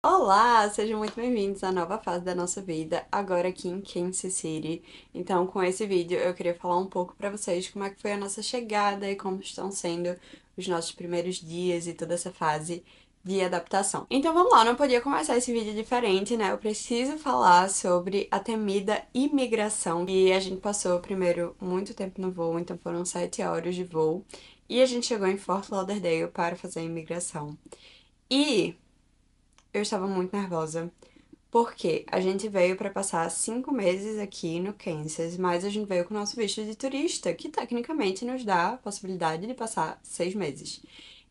Olá, sejam muito bem-vindos à nova fase da nossa vida, agora aqui em Kansas City. Então, com esse vídeo, eu queria falar um pouco pra vocês como é que foi a nossa chegada e como estão sendo os nossos primeiros dias e toda essa fase de adaptação. Então, vamos lá, não podia começar esse vídeo diferente, né? Eu preciso falar sobre a temida imigração. E a gente passou primeiro muito tempo no voo, então foram 7 horas de voo. E a gente chegou em Fort Lauderdale para fazer a imigração. E eu estava muito nervosa, porque a gente veio para passar 5 meses aqui no Kansas, mas a gente veio com o nosso visto de turista, que tecnicamente nos dá a possibilidade de passar 6 meses.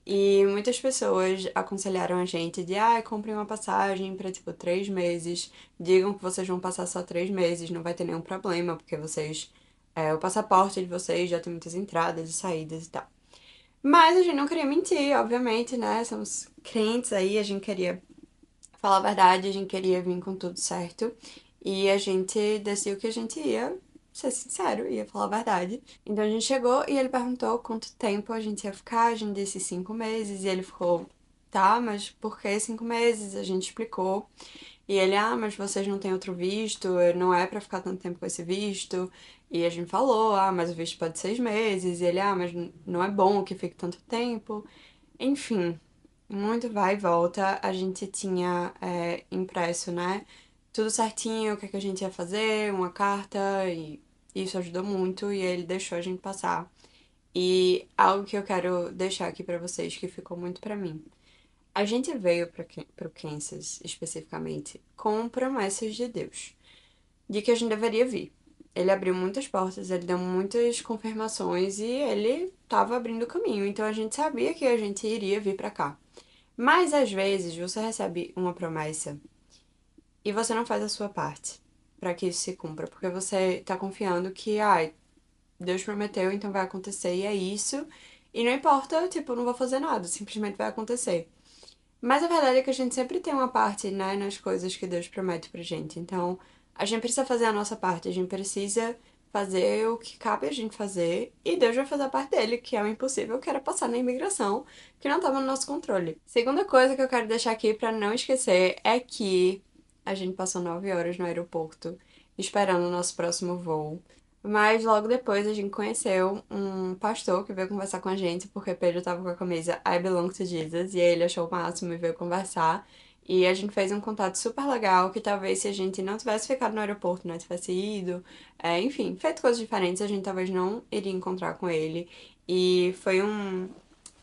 E muitas pessoas aconselharam a gente de, compre uma passagem para tipo 3 meses, digam que vocês vão passar só 3 meses, não vai ter nenhum problema, porque o passaporte de vocês já tem muitas entradas e saídas e tal. Mas a gente não queria mentir, obviamente, né? Somos crentes aí, a gente queria falar a verdade, a gente queria vir com tudo certo. E a gente decidiu que a gente ia ser sincero, ia falar a verdade. Então a gente chegou e ele perguntou quanto tempo a gente ia ficar. A gente disse 5 meses e ele ficou, tá, mas por que 5 meses? A gente explicou. E ele, mas vocês não têm outro visto, não é pra ficar tanto tempo com esse visto. E a gente falou, mas o visto pode ser 6 meses. E ele, mas não é bom que fique tanto tempo. Enfim, muito vai e volta. A gente tinha impresso, né? Tudo certinho, o que é que a gente ia fazer, uma carta, e isso ajudou muito. E ele deixou a gente passar. E algo que eu quero deixar aqui pra vocês, que ficou muito pra mim. A gente veio pro Kansas, especificamente, com promessas de Deus, de que a gente deveria vir. Ele abriu muitas portas, ele deu muitas confirmações e ele tava abrindo o caminho. Então a gente sabia que a gente iria vir pra cá. Mas às vezes você recebe uma promessa e você não faz a sua parte para que isso se cumpra, porque você tá confiando que, Deus prometeu, então vai acontecer e é isso. E não importa, tipo, eu não vou fazer nada, simplesmente vai acontecer. Mas a verdade é que a gente sempre tem uma parte, né, nas coisas que Deus promete pra gente. Então, a gente precisa fazer a nossa parte, a gente precisa fazer o que cabe a gente fazer, e Deus vai fazer a parte dele, que é o impossível, que era passar na imigração, que não estava no nosso controle. Segunda coisa que eu quero deixar aqui pra não esquecer é que a gente passou 9 horas no aeroporto esperando o nosso próximo voo. Mas logo depois a gente conheceu um pastor que veio conversar com a gente, porque Pedro tava com a camisa I Belong to Jesus, e aí ele achou o máximo e veio conversar. E a gente fez um contato super legal, que talvez se a gente não tivesse ficado no aeroporto, né, tivesse ido, enfim, feito coisas diferentes, a gente talvez não iria encontrar com ele. E foi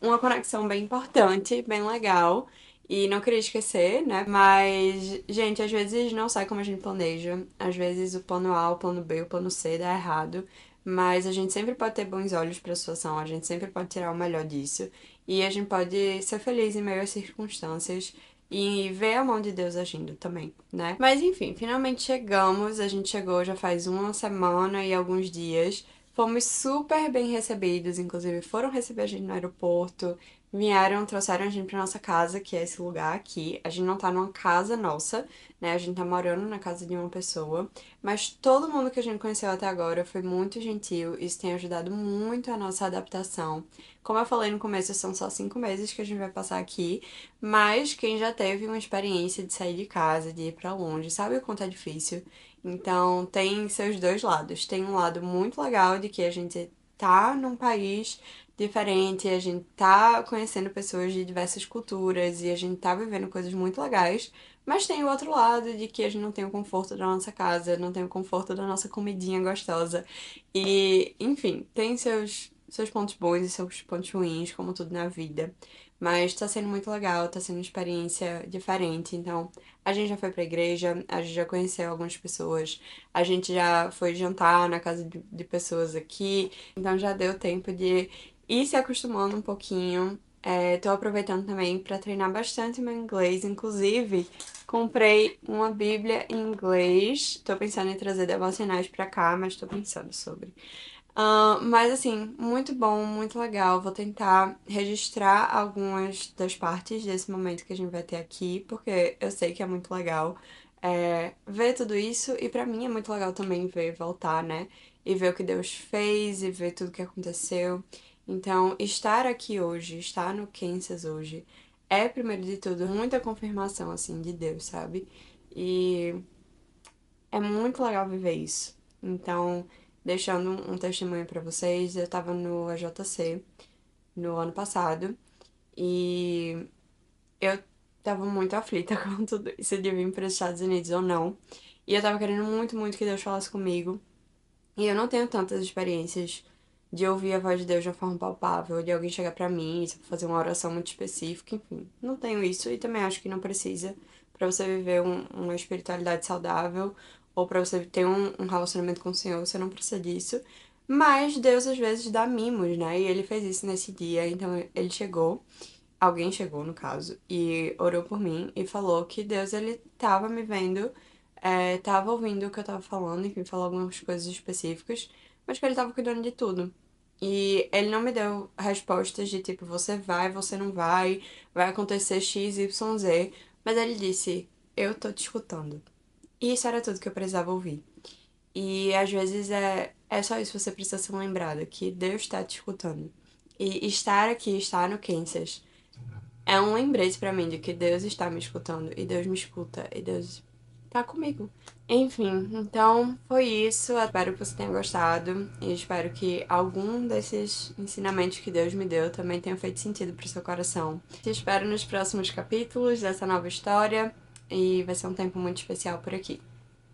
uma conexão bem importante, bem legal. E não queria esquecer, né? Mas, gente, às vezes não sai como a gente planeja. Às vezes o plano A, o plano B, o plano C dá errado. Mas a gente sempre pode ter bons olhos para a situação, a gente sempre pode tirar o melhor disso. E a gente pode ser feliz em meio às circunstâncias e ver a mão de Deus agindo também, né? Mas enfim, finalmente chegamos. A gente chegou já faz uma semana e alguns dias. Fomos super bem recebidos, inclusive foram receber a gente no aeroporto, vieram, trouxeram a gente pra nossa casa, que é esse lugar aqui. A gente não tá numa casa nossa, né? A gente tá morando na casa de uma pessoa, mas todo mundo que a gente conheceu até agora foi muito gentil, isso tem ajudado muito a nossa adaptação. Como eu falei no começo, são só 5 meses que a gente vai passar aqui, mas quem já teve uma experiência de sair de casa, de ir pra longe, sabe o quanto é difícil. Então, tem seus dois lados. Tem um lado muito legal de que a gente tá num país diferente, a gente tá conhecendo pessoas de diversas culturas e a gente tá vivendo coisas muito legais. Mas tem o outro lado de que a gente não tem o conforto da nossa casa, não tem o conforto da nossa comidinha gostosa. E, enfim, tem seus pontos bons e seus pontos ruins, como tudo na vida. Mas tá sendo muito legal, tá sendo uma experiência diferente. Então, a gente já foi pra igreja, a gente já conheceu algumas pessoas, a gente já foi jantar na casa de pessoas aqui, então já deu tempo de ir se acostumando um pouquinho. Tô aproveitando também pra treinar bastante meu inglês, inclusive comprei uma Bíblia em inglês. Tô pensando em trazer devocionais pra cá, mas tô pensando sobre. Mas assim, muito bom, muito legal. Vou tentar registrar algumas das partes desse momento que a gente vai ter aqui, porque eu sei que é muito legal ver tudo isso, e pra mim é muito legal também ver voltar, né? E ver o que Deus fez e ver tudo que aconteceu. Então, estar aqui hoje, estar no Kansas hoje, é, primeiro de tudo, muita confirmação, assim, de Deus, sabe? E é muito legal viver isso. Então, deixando um testemunho pra vocês, eu tava no AJC no ano passado e eu tava muito aflita com tudo isso de vir para os Estados Unidos ou não. E eu tava querendo muito, muito que Deus falasse comigo. E eu não tenho tantas experiências de ouvir a voz de Deus de uma forma palpável, de alguém chegar pra mim e fazer uma oração muito específica, enfim. Não tenho isso e também acho que não precisa pra você viver uma espiritualidade saudável ou pra você ter um relacionamento com o Senhor, você não precisa disso. Mas Deus às vezes dá mimos, né? E ele fez isso nesse dia, então ele chegou, alguém chegou no caso, e orou por mim e falou que Deus ele tava me vendo, tava ouvindo o que eu tava falando, enfim, falou algumas coisas específicas, mas que ele tava cuidando de tudo. E ele não me deu respostas de tipo, você vai, você não vai, vai acontecer X, Y, Z, mas ele disse, eu tô te escutando. E isso era tudo que eu precisava ouvir. E às vezes é só isso, você precisa ser lembrado, que Deus está te escutando. E estar aqui, estar no Kansas, é um lembrete pra mim de que Deus está me escutando e Deus me escuta e Deus tá comigo. Enfim, então foi isso. Eu espero que você tenha gostado e espero que algum desses ensinamentos que Deus me deu também tenha feito sentido pro seu coração. Te espero nos próximos capítulos dessa nova história e vai ser um tempo muito especial por aqui.